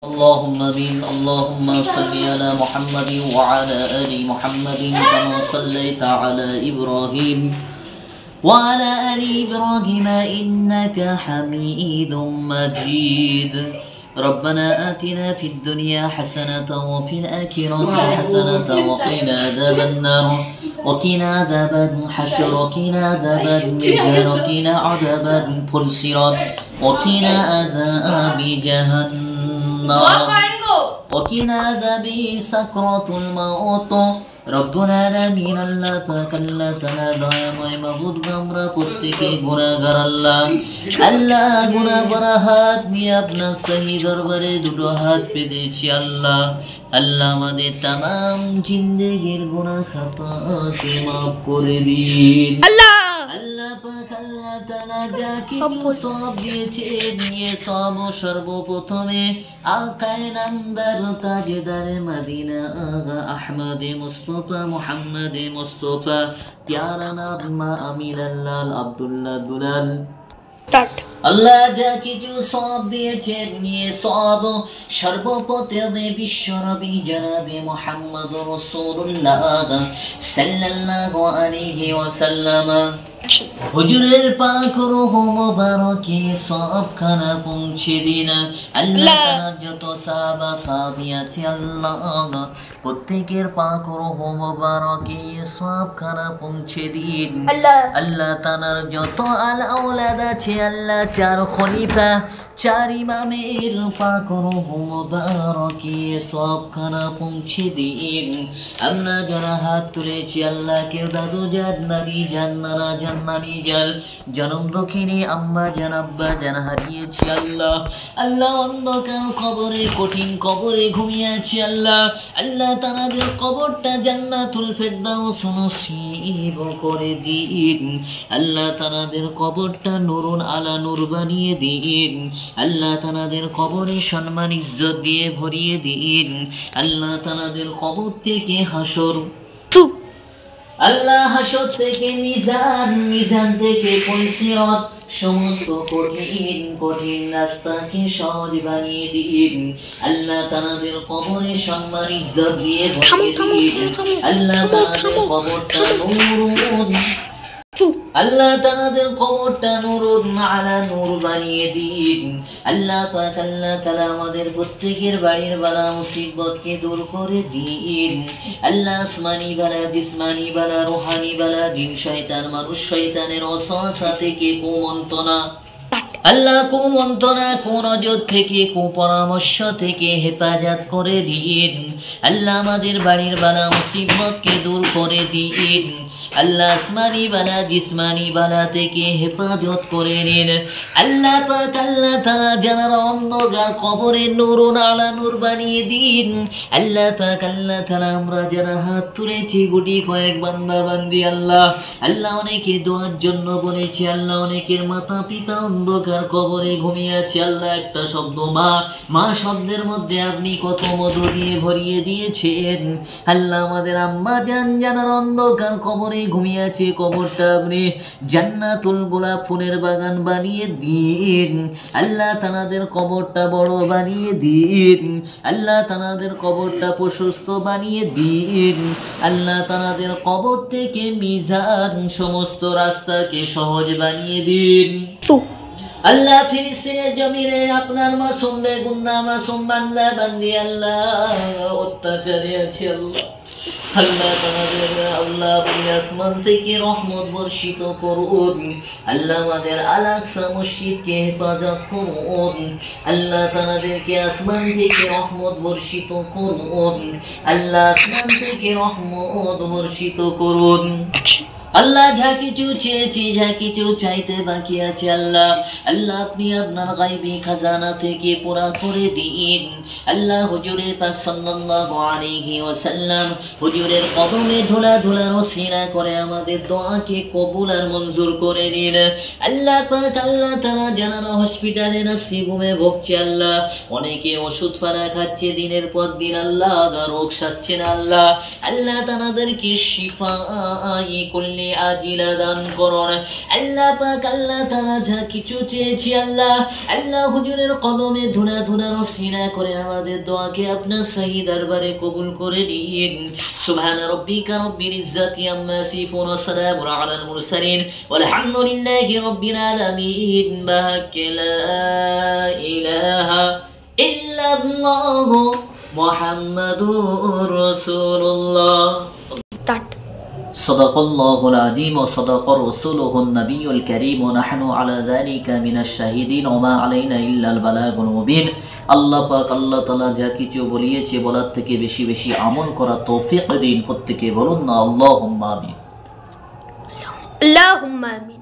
اللهم آمين. اللهم صل على محمد وعلى آل محمد كما صليت على إبراهيم وعلى آل إبراهيم إنك حميد مجيد. ربنا آتنا في الدنيا حسنة وفي الآخرة حسنة وقنا عذاب النار وقنا عذاب الحشر وقنا عذاب الميزان وقنا عذاب الصراط وقنا عذاب جهنم وقنا عذاب سكرات الموت. রব্বুনা আমিন। আল্লাহ পাক আল্লাহ তাআলা দয়াময় মাবুদ, আমরা প্রত্যেকে গুনাহগার আল্লাহ। আল্লাহ গুনাহগার হাত নিয়ে আপনার সহি দরবারে দুটো হাত পেতেছি আল্লাহ। আল্লাহ আমাদের तमाम জিন্দেগির গুনাহ খাতাকে maaf করে দিন আল্লাহ। আল্লাহ পাক আল্লাহ তাআলা যা কিছু সওয়াব দিয়েছেন, নিয়ে সওয়াব সর্বপ্রথমে আকায়ে নামদার তাজদার মদিনা আগা আহমদে মুস্তাফা মুহাম্মদে মুস্তাফা প্যারা নাম আমিন আল্লাহ আব্দুল্লাহ দুলাল আল্লাহ যা কিছু সওয়াব দিয়েছেন, নিয়ে সওয়াব সর্বপ্রথমে বিশ্বনবী জনাবে মুহাম্মদ রাসূলুল্লাহ সাল্লাল্লাহু আলাইহি ওয়াসাল্লাম হুজুরের পাক রূহ মুবারকে সবখানা পৌঁছে দিন আল্লাহ। তাআলা যত সাহাবা সাহাবী আছে আল্লাহ, প্রত্যেকের পাক রূহ মুবারকে সবখানা পৌঁছে দিন আল্লাহ। তাআলার যত আওলাদ আছে আল্লাহ, চার খলিফা চার ইমামের পাক রূহ মুবারকে সবখানা পৌঁছে দিন। আমরা যারা হাত তুলেছি আল্লাহ, কেউ দাদু জান নানি জান নানা জান নানি জান জনম দক্ষিণে আম্মা জান আব্বা জান হারিয়েছি আল্লাহ। আল্লাহ অন্ধকার কবরে কঠিন কবরে ঘুমিয়ে আছি আল্লাহ। আল্লাহ তাদের কবরটা জান্নাতুল ফেরদাউস নসিব করে দিন আল্লাহ। তাদের কবরটা নূরুন আলা নূর বানিয়ে দিন আল্লাহ। তাদের কবরে সম্মান ইজ্জত দিয়ে ভরিয়ে দিন আল্লাহ। তাদের কবর থেকে হাসর আল্লাহ, হাসর থেকে মিজান, মিজান থেকে সিরাত, সমস্ত কঠিন কঠিন রাস্তাকে সহজ বানিয়ে দিন আল্লাহ। তাদের কবরে সম্মান ইজ্জত দিয়ে ভরিয়ে দিন আল্লাহ। তাদের কবরটা নূর আল্লাহ। তাদের কবরটা নূরুন আলা নূর বানিয়ে দিন আল্লাহ পাক আল্লাহ তাআলা আমাদের প্রত্যেকের বাড়ির বালা মুসিবতকে দূর করে দিন আল্লাহ। আসমানি বালা, জিসমানি বালা, রূহানি বালা, জিন শয়তান মানুষ শয়তানের ওয়াসওয়াসা থেকে, কুমন্ত্রণা আল্লাহ, কুমন্ত্রণা কুনজর থেকে, কুপরামর্শ থেকে হেফাজত করে দিন আল্লাহ। আমাদের বাড়ির বালা মুসিবতকে দূর করে দিন আল্লাহ। আসমানি বালা জিসমানি বালা থেকে হেফাজত করে নিন আল্লাহ পাক আল্লাহ তাআলা। যারা অন্ধকার কবরে নূরুন আলা নূর বানিয়ে দিন আল্লাহ পাক আল্লাহ তাআলা। আমরা যারা হাত তুলেছি গুটি কয়েক বান্দা বান্দি আল্লাহ, আল্লাহ অনেকে দোয়ার জন্য বলেছি আল্লাহ। অনেকের মাতা পিতা অন্ধকার কবরে ঘুমিয়ে আছে আল্লাহ। একটা শব্দ মা, মা শব্দের মধ্যে আপনি কত মধু দিয়ে ভরিয়ে দিয়েছেন আল্লাহ। আমাদের আম্মা জান যারা অন্ধকার কবরে ঘুমিয়ে আছে, কবরটা আপনি জান্নাতুল গোলাপ ফুলের বাগান বানিয়ে দিন আল্লাহ। তাদের কবরটা বড় বানিয়ে দিন আল্লাহ। তাদের কবরটা প্রশস্ত বানিয়ে দিন আল্লাহ। তাদের কবর থেকে মিজান সমস্ত রাস্তাকে সহজ বানিয়ে দিন আল্লাহ। ফিলিস্তিনের জমিনে আপনার মাসুম বেগুনা মাসুম বান্দা বান্দি আল্লাহ অত্যাচারে আছে আল্লাহ। আল্লাহ তাদের আল্লাহ আপনি আসমান থেকে রহমত বর্ষিত করুন আল্লাহ। আমাদের আল আকসা মসজিদকে হেফাজত করুন আল্লাহ। তাদেরকে আসমান থেকে রহমত বর্ষিত করুন আল্লাহ। আসমান থেকে রহমত বর্ষিত করুন আল্লাহ। যা কিছু চেয়েছি, যা কিছু চাইতে বাকি আছে আল্লাহ, আল্লাহ আপনি আপনার গায়বী খাজানা থেকে পুরা করে দিন আল্লাহ। হুজুরে পাক সাল্লাল্লাহু আলাইহি ওয়াসাল্লাম হুজুরের কদমে ধুলা ধুলা রসিনা করে আমাদের দোয়াকে কবুল আর মঞ্জুর করে নিন আল্লাহ পাক আল্লাহ তাআলা। যারা হসপিটালে নাসিবুমে ভুগছে আল্লাহ, অনেকে ওষুধ পালা খাচ্ছে দিনের পর দিন আল্লাহ, রোগ সারছে না আল্লাহ, আল্লাহ তাদেরকে শিফা করলে আজিলা দান করুন। আল্লাহ পাক আল্লাহ তাআলা যা কিছু চেয়েছি আল্লাহ, আল্লাহ হুজুরের কদমে ধুনা ধুনা রসিনা করে আমাদের দোয়াকে আপনার সহি দরবারে কবুল করে নিন। সুবহান রাব্বিকা রব্বিল ইজ্জাতি আম্মা ইয়াসিফুন ওয়া সালামুন আলাল মুরসালিন ওয়ালহামদুলিল্লাহি রাব্বিল আলামিন। লা ইলাহা ইল্লাল্লাহ মুহাম্মাদুর রাসূলুল্লাহ। Start. صدق الله العظيم وصدق رسوله النبي الكريم ونحن على ذلك من الشاهدين وما علينا إلا البلاغ المبين। আল্লাহ পাক আল্লাহ তাআলা যা কিছু বলিয়েছে বলার থেকে বেশি বেশি আমল করার তৌফিক দিন। প্রত্যেকে বলুন না আল্লাহুম্মা আমিন। Allahumma amin.